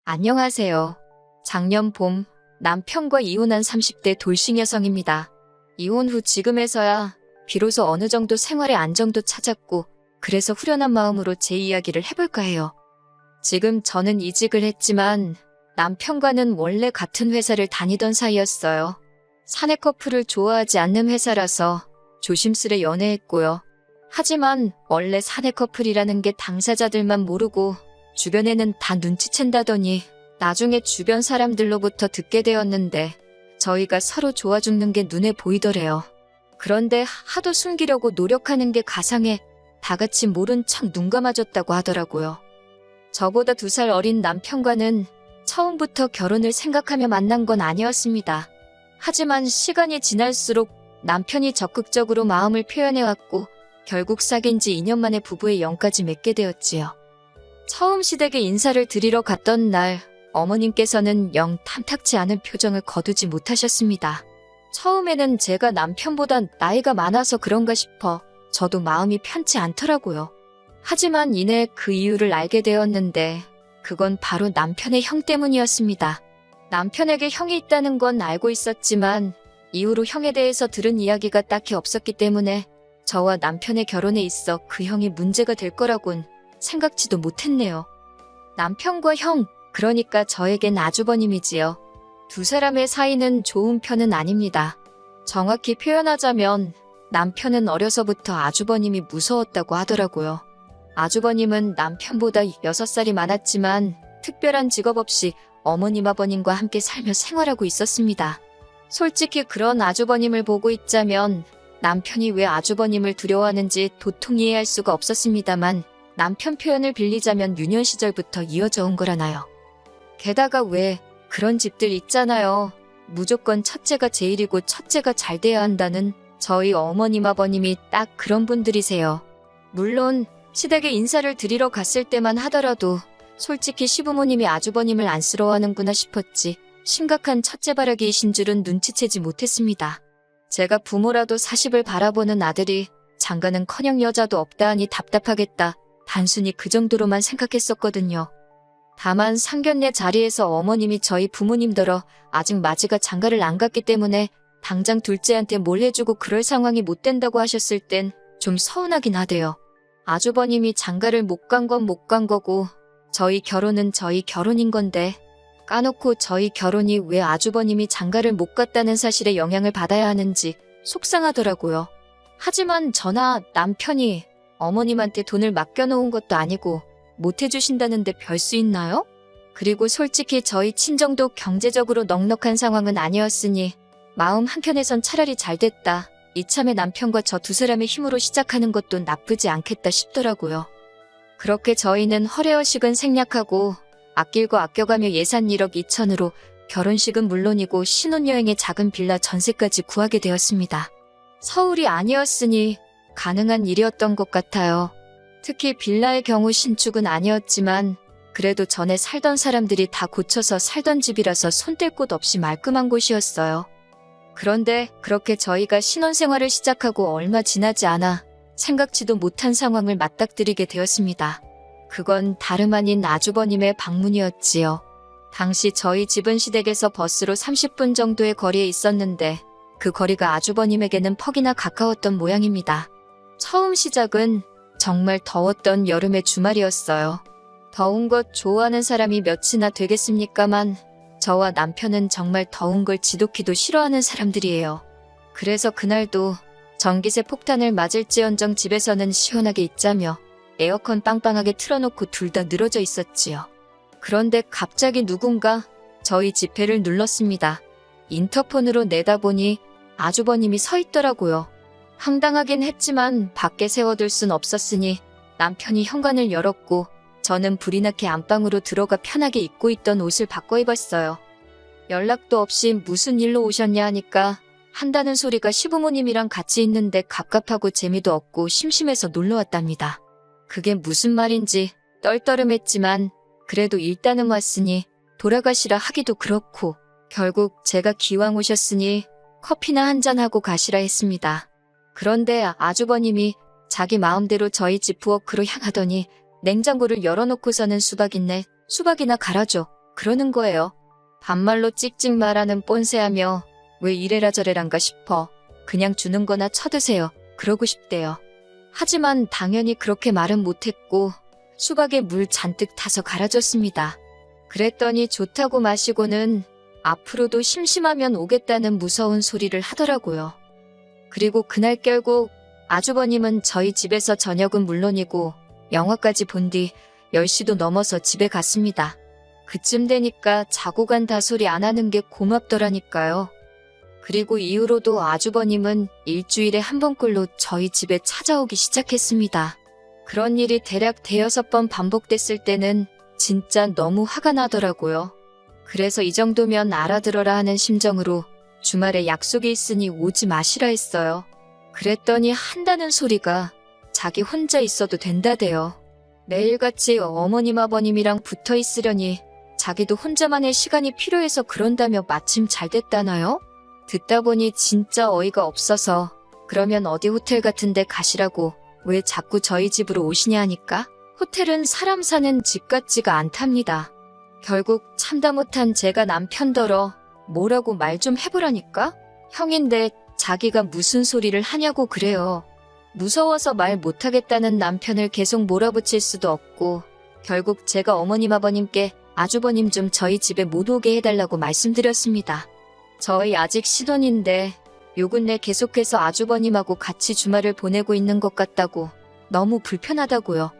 안녕하세요. 작년 봄 남편과 이혼한 30대 돌싱 여성입니다. 이혼 후 지금에서야 비로소 어느 정도 생활의 안정도 찾았고 그래서 후련한 마음으로 제 이야기를 해볼까 해요. 지금 저는 이직을 했지만 남편과는 원래 같은 회사를 다니던 사이였어요. 사내 커플을 좋아하지 않는 회사라서 조심스레 연애했고요. 하지만 원래 사내 커플이라는 게 당사자들만 모르고 주변에는 다 눈치챈다더니 나중에 주변 사람들로부터 듣게 되었는데 저희가 서로 좋아 죽는 게 눈에 보이더래요. 그런데 하도 숨기려고 노력하는 게 가상해 다 같이 모른 척 눈 감아줬다고 하더라고요. 저보다 2살 어린 남편과는 처음부터 결혼을 생각하며 만난 건 아니었습니다. 하지만 시간이 지날수록 남편이 적극적으로 마음을 표현해왔고 결국 사귄 지 2년 만에 부부의 영까지 맺게 되었지요. 처음 시댁에 인사를 드리러 갔던 날 어머님께서는 영 탐탁치 않은 표정을 거두지 못하셨습니다. 처음에는 제가 남편보다 나이가 많아서 그런가 싶어 저도 마음이 편치 않더라고요. 하지만 이내 그 이유를 알게 되었는데 그건 바로 남편의 형 때문이었습니다. 남편에게 형이 있다는 건 알고 있었지만 이후로 형에 대해서 들은 이야기가 딱히 없었기 때문에 저와 남편의 결혼에 있어 그 형이 문제가 될 거라곤 생각지도 못했네요. 남편과 형, 그러니까 저에겐 아주버님이지요. 2사람의 사이는 좋은 편은 아닙니다. 정확히 표현하자면 남편은 어려서부터 아주버님이 무서웠다고 하더라고요. 아주버님은 남편보다 6살이 많았지만 특별한 직업 없이 어머님 아버님과 함께 살며 생활하고 있었습니다. 솔직히 그런 아주버님을 보고 있자면 남편이 왜 아주버님을 두려워하는지 도통 이해할 수가 없었습니다만 남편 표현을 빌리자면 유년 시절부터 이어져 온 거라나요. 게다가 왜 그런 집들 있잖아요. 무조건 첫째가 제일이고 첫째가 잘 돼야 한다는 저희 어머님 아버님이 딱 그런 분들이세요. 물론 시댁에 인사를 드리러 갔을 때만 하더라도 솔직히 시부모님이 아주버님을 안쓰러워하는구나 싶었지 심각한 첫째 바라기이신 줄은 눈치채지 못했습니다. 제가 부모라도 40을 바라보는 아들이 장가는커녕 여자도 없다 하니 답답하겠다. 단순히 그 정도로만 생각했었거든요. 다만 상견례 자리에서 어머님이 저희 부모님더러 아직 맞이가 장가를 안 갔기 때문에 당장 둘째한테 뭘 해주고 그럴 상황이 못 된다고 하셨을 땐 좀 서운하긴 하대요. 아주버님이 장가를 못 간 건 못 간 거고 저희 결혼은 저희 결혼인 건데 까놓고 저희 결혼이 왜 아주버님이 장가를 못 갔다는 사실에 영향을 받아야 하는지 속상하더라고요. 하지만 저나 남편이 어머님한테 돈을 맡겨놓은 것도 아니고 못 해주신다는데 별 수 있나요? 그리고 솔직히 저희 친정도 경제적으로 넉넉한 상황은 아니었으니 마음 한켠에선 차라리 잘 됐다. 이참에 남편과 저 2사람의 힘으로 시작하는 것도 나쁘지 않겠다 싶더라고요. 그렇게 저희는 허례허식은 생략하고 아낄 거 아껴가며 예산 1억 2천으로 결혼식은 물론이고 신혼여행의 작은 빌라 전세까지 구하게 되었습니다. 서울이 아니었으니 가능한 일이었던 것 같아요. 특히 빌라의 경우 신축은 아니었지만 그래도 전에 살던 사람들이 다 고쳐서 살던 집이라서 손뗄 곳 없이 말끔한 곳이었어요. 그런데 그렇게 저희가 신혼생활을 시작하고 얼마 지나지 않아 생각지도 못한 상황을 맞닥뜨리게 되었습니다. 그건 다름 아닌 아주버님의 방문이었지요. 당시 저희 집은 시댁에서 버스로 30분 정도의 거리에 있었는데 그 거리가 아주버님에게는 퍽이나 가까웠던 모양입니다. 처음 시작은 정말 더웠던 여름의 주말이었어요. 더운 것 좋아하는 사람이 몇이나 되겠습니까만 저와 남편은 정말 더운 걸 지독히도 싫어하는 사람들이에요. 그래서 그날도 전기세 폭탄을 맞을지언정 집에서는 시원하게 있자며 에어컨 빵빵하게 틀어놓고 둘 다 늘어져 있었지요. 그런데 갑자기 누군가 저희 지폐를 눌렀습니다. 인터폰으로 내다보니 아주버님이 서 있더라고요. 황당하긴 했지만 밖에 세워둘 순 없었으니 남편이 현관을 열었고 저는 불이 나게 안방으로 들어가 편하게 입고 있던 옷을 바꿔 입었어요. 연락도 없이 무슨 일로 오셨냐 하니까 한다는 소리가 시부모님이랑 같이 있는데 갑갑하고 재미도 없고 심심해서 놀러 왔답니다. 그게 무슨 말인지 떨떠름했지만 그래도 일단은 왔으니 돌아가시라 하기도 그렇고 결국 제가 기왕 오셨으니 커피나 한잔하고 가시라 했습니다. 그런데 아주버님이 자기 마음대로 저희 집 부엌으로 향하더니 냉장고를 열어놓고서는 수박이나 갈아줘. 그러는 거예요. 반말로 찍찍 말하는 뻔세하며 왜 이래라 저래란가 싶어 그냥 주는 거나 쳐드세요. 그러고 싶대요. 하지만 당연히 그렇게 말은 못했고 수박에 물 잔뜩 타서 갈아줬습니다. 그랬더니 좋다고 마시고는 앞으로도 심심하면 오겠다는 무서운 소리를 하더라고요. 그리고 그날 결국 아주버님은 저희 집에서 저녁은 물론이고 영화까지 본 뒤 10시도 넘어서 집에 갔습니다. 그쯤 되니까 자고 간다 소리 안 하는 게 고맙더라니까요. 그리고 이후로도 아주버님은 일주일에 한 번꼴로 저희 집에 찾아오기 시작했습니다. 그런 일이 대략 대여섯 번 반복됐을 때는 진짜 너무 화가 나더라고요. 그래서 이 정도면 알아들어라 하는 심정으로 주말에 약속이 있으니 오지 마시라 했어요. 그랬더니 한다는 소리가 자기 혼자 있어도 된다대요. 매일같이 어머님 아버님이랑 붙어 있으려니 자기도 혼자만의 시간이 필요해서 그런다며 마침 잘 됐다나요? 듣다 보니 진짜 어이가 없어서 그러면 어디 호텔 같은 데 가시라고 왜 자꾸 저희 집으로 오시냐 하니까 호텔은 사람 사는 집 같지가 않답니다. 결국 참다 못한 제가 남편더러 뭐라고 말 좀 해보라니까? 형인데 자기가 무슨 소리를 하냐고 그래요. 무서워서 말 못하겠다는 남편을 계속 몰아붙일 수도 없고 결국 제가 어머님 아버님께 아주버님 좀 저희 집에 못 오게 해달라고 말씀드렸습니다. 저희 아직 신혼인데 요근래 계속해서 아주버님하고 같이 주말을 보내고 있는 것 같다고 너무 불편하다고요.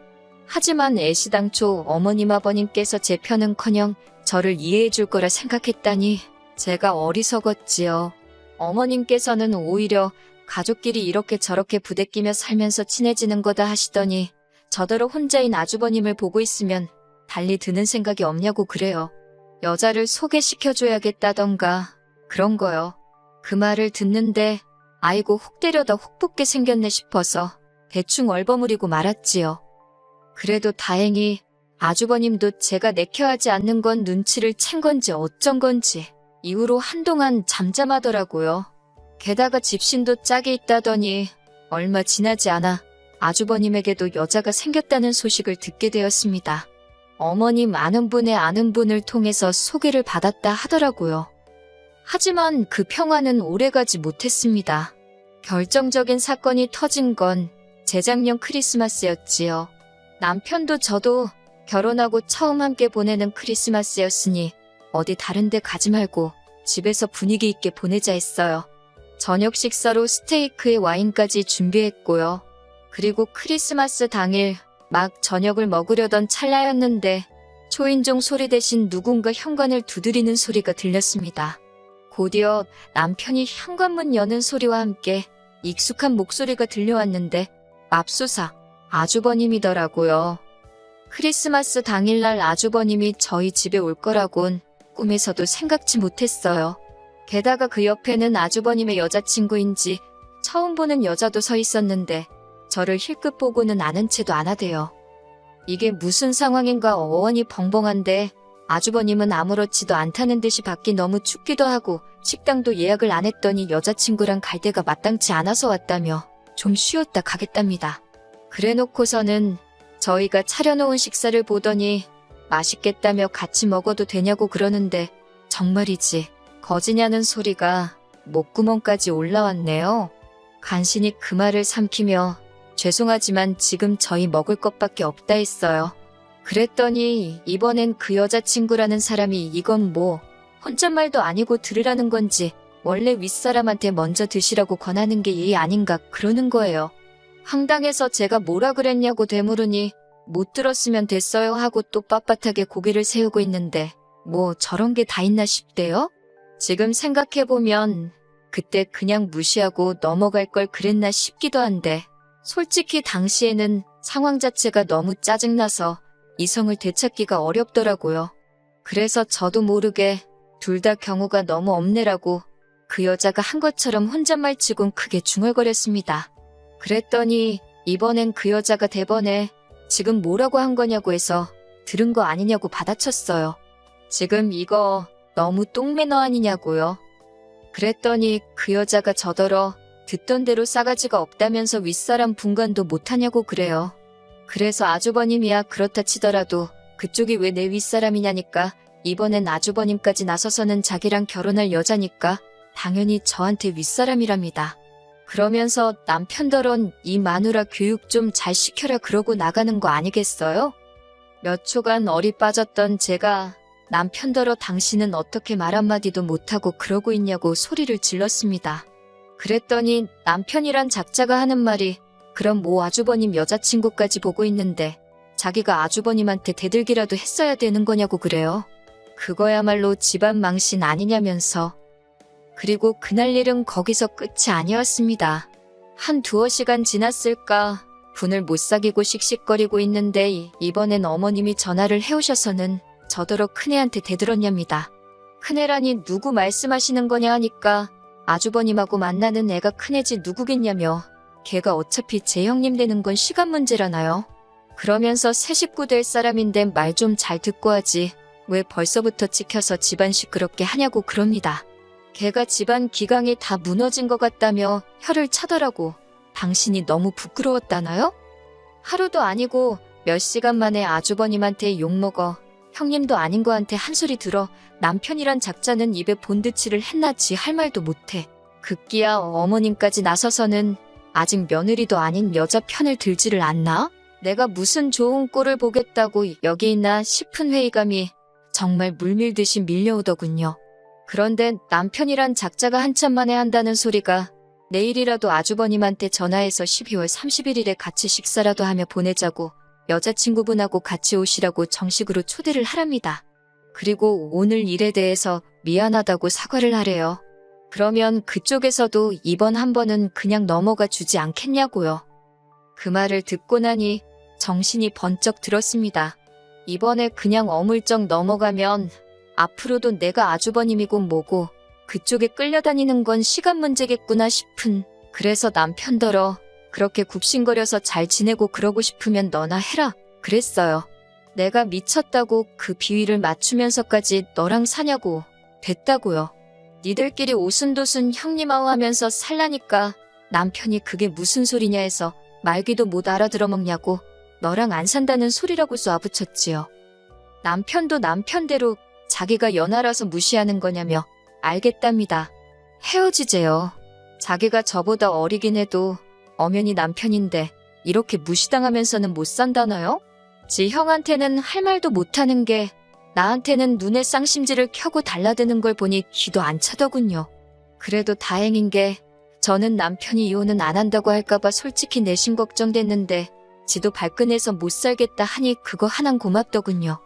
하지만 애시당초 어머님 아버님께서 제 편은커녕 저를 이해해 줄 거라 생각했다니 제가 어리석었지요. 어머님께서는 오히려 가족끼리 이렇게 저렇게 부대끼며 살면서 친해지는 거다 하시더니 저더러 혼자인 아주버님을 보고 있으면 달리 드는 생각이 없냐고 그래요. 여자를 소개시켜줘야겠다던가 그런 거요. 그 말을 듣는데 아이고 혹 때려다 혹 붙게 생겼네 싶어서 대충 얼버무리고 말았지요. 그래도 다행히 아주버님도 제가 내켜하지 않는 건 눈치를 챈 건지 어쩐 건지 이후로 한동안 잠잠하더라고요. 게다가 집신도 짝이 있다더니 얼마 지나지 않아 아주버님에게도 여자가 생겼다는 소식을 듣게 되었습니다. 어머님 아는 분의 아는 분을 통해서 소개를 받았다 하더라고요. 하지만 그 평화는 오래가지 못했습니다. 결정적인 사건이 터진 건 재작년 크리스마스였지요. 남편도 저도 결혼하고 처음 함께 보내는 크리스마스였으니 어디 다른 데 가지 말고 집에서 분위기 있게 보내자 했어요. 저녁 식사로 스테이크에 와인까지 준비했고요. 그리고 크리스마스 당일 막 저녁을 먹으려던 찰나였는데 초인종 소리 대신 누군가 현관을 두드리는 소리가 들렸습니다. 곧이어 남편이 현관문 여는 소리와 함께 익숙한 목소리가 들려왔는데 맙소사 아주버님이더라고요. 크리스마스 당일날 아주버님이 저희 집에 올 거라곤 꿈에서도 생각지 못했어요. 게다가 그 옆에는 아주버님의 여자친구인지 처음 보는 여자도 서 있었는데 저를 힐끗 보고는 아는 채도 안 하대요. 이게 무슨 상황인가 어원이 벙벙한데 아주버님은 아무렇지도 않다는 듯이 밖이 너무 춥기도 하고 식당도 예약을 안 했더니 여자친구랑 갈 데가 마땅치 않아서 왔다며 좀 쉬었다 가겠답니다. 그래놓고서는 저희가 차려놓은 식사를 보더니 맛있겠다며 같이 먹어도 되냐고 그러는데 정말이지 거지냐는 소리가 목구멍까지 올라왔네요. 간신히 그 말을 삼키며 죄송하지만 지금 저희 먹을 것밖에 없다 했어요. 그랬더니 이번엔 그 여자친구라는 사람이 이건 뭐 혼잣말도 아니고 들으라는 건지 원래 윗사람한테 먼저 드시라고 권하는 게 예의 아닌가 그러는 거예요. 황당해서 제가 뭐라 그랬냐고 되물으니 못 들었으면 됐어요 하고 또 빳빳하게 고개를 세우고 있는데 뭐 저런 게 다 있나 싶대요? 지금 생각해보면 그때 그냥 무시하고 넘어갈 걸 그랬나 싶기도 한데 솔직히 당시에는 상황 자체가 너무 짜증나서 이성을 되찾기가 어렵더라고요. 그래서 저도 모르게 둘 다 경우가 너무 없네라고 그 여자가 한 것처럼 혼잣말 치곤 크게 중얼거렸습니다. 그랬더니 이번엔 그 여자가 대번에 지금 뭐라고 한 거냐고 해서 들은 거 아니냐고 받아쳤어요. 지금 이거 너무 똥매너 아니냐고요. 그랬더니 그 여자가 저더러 듣던 대로 싸가지가 없다면서 윗사람 분간도 못하냐고 그래요. 그래서 아주버님이야 그렇다 치더라도 그쪽이 왜 내 윗사람이냐니까 이번엔 아주버님까지 나서서는 자기랑 결혼할 여자니까 당연히 저한테 윗사람이랍니다. 그러면서 남편더런 이 마누라 교육 좀 잘 시켜라 그러고 나가는 거 아니겠어요? 몇 초간 얼이 빠졌던 제가 남편더러 당신은 어떻게 말 한마디도 못하고 그러고 있냐고 소리를 질렀습니다. 그랬더니 남편이란 작자가 하는 말이 그럼 뭐 아주버님 여자친구까지 보고 있는데 자기가 아주버님한테 대들기라도 했어야 되는 거냐고 그래요. 그거야말로 집안 망신 아니냐면서. 그리고 그날 일은 거기서 끝이 아니었습니다. 한 두어 시간 지났을까 분을 못 사귀고 씩씩거리고 있는데 이번엔 어머님이 전화를 해오셔서는 저더러 큰애한테 대들었냐입니다. 큰애라니 누구 말씀하시는 거냐 하니까 아주버님하고 만나는 애가 큰애지 누구겠냐며 걔가 어차피 제 형님 되는 건 시간 문제라나요. 그러면서 새 식구 될 사람인데 말 좀 잘 듣고 하지 왜 벌써부터 찍혀서 집안 시끄럽게 하냐고 그럽니다. 걔가 집안 기강이 다 무너진 것 같다며 혀를 차더라고. 당신이 너무 부끄러웠다나요? 하루도 아니고 몇 시간 만에 아주버님한테 욕먹어 형님도 아닌 거한테 한 소리 들어 남편이란 작자는 입에 본드칠을 했나지 할 말도 못해. 급기야 어머님까지 나서서는 아직 며느리도 아닌 여자 편을 들지를 않나? 내가 무슨 좋은 꼴을 보겠다고 여기 있나 싶은 회의감이 정말 물밀듯이 밀려오더군요. 그런데 남편이란 작자가 한참 만에 한다는 소리가 내일이라도 아주버님한테 전화해서 12월 31일에 같이 식사라도 하며 보내자고 여자친구분하고 같이 오시라고 정식으로 초대를 하랍니다. 그리고 오늘 일에 대해서 미안하다고 사과를 하래요. 그러면 그쪽에서도 이번 한 번은 그냥 넘어가 주지 않겠냐고요. 그 말을 듣고 나니 정신이 번쩍 들었습니다. 이번에 그냥 어물쩍 넘어가면 앞으로도 내가 아주버님이고 뭐고 그쪽에 끌려다니는 건 시간 문제겠구나 싶은. 그래서 남편더러 그렇게 굽신거려서 잘 지내고 그러고 싶으면 너나 해라 그랬어요. 내가 미쳤다고 그 비위를 맞추면서까지 너랑 사냐고. 됐다고요. 니들끼리 오순도순 형님아우 하면서 살라니까 남편이 그게 무슨 소리냐 해서 말귀도 못 알아들어 먹냐고 너랑 안 산다는 소리라고 쏘아붙였지요. 남편도 남편대로 자기가 연하라서 무시하는 거냐며 알겠답니다. 헤어지재요. 자기가 저보다 어리긴 해도 엄연히 남편인데 이렇게 무시당하면서는 못 산다나요? 지 형한테는 할 말도 못하는 게 나한테는 눈에 쌍심지를 켜고 달라드는 걸 보니 기도 안 차더군요. 그래도 다행인 게 저는 남편이 이혼은 안 한다고 할까봐 솔직히 내심 걱정됐는데 지도 발끈해서 못 살겠다 하니 그거 하나는 고맙더군요.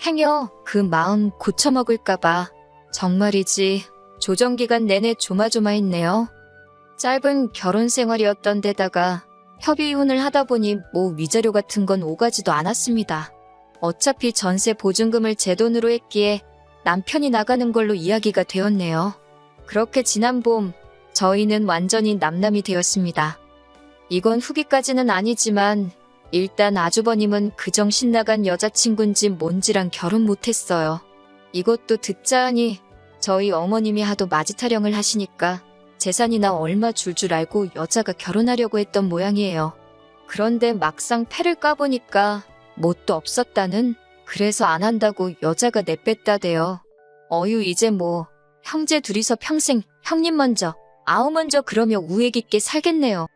행여 그 마음 고쳐먹을까봐. 정말이지 조정기간 내내 조마조마했네요. 짧은 결혼 생활이었던 데다가 협의 이혼을 하다 보니 뭐 위자료 같은 건 오가지도 않았습니다. 어차피 전세 보증금을 제 돈으로 했기에 남편이 나가는 걸로 이야기가 되었네요. 그렇게 지난 봄 저희는 완전히 남남이 되었습니다. 이건 후기까지는 아니지만 일단 아주버님은 그 정신 나간 여자친구인지 뭔지랑 결혼 못했어요. 이것도 듣자 하니 저희 어머님이 하도 마지타령을 하시니까 재산이나 얼마 줄 줄 알고 여자가 결혼하려고 했던 모양이에요. 그런데 막상 패를 까보니까 뭣도 없었다는. 그래서 안 한다고 여자가 내뺐다대요. 어휴 이제 뭐 형제 둘이서 평생 형님 먼저 아우 먼저 그러며 우애 깊게 살겠네요.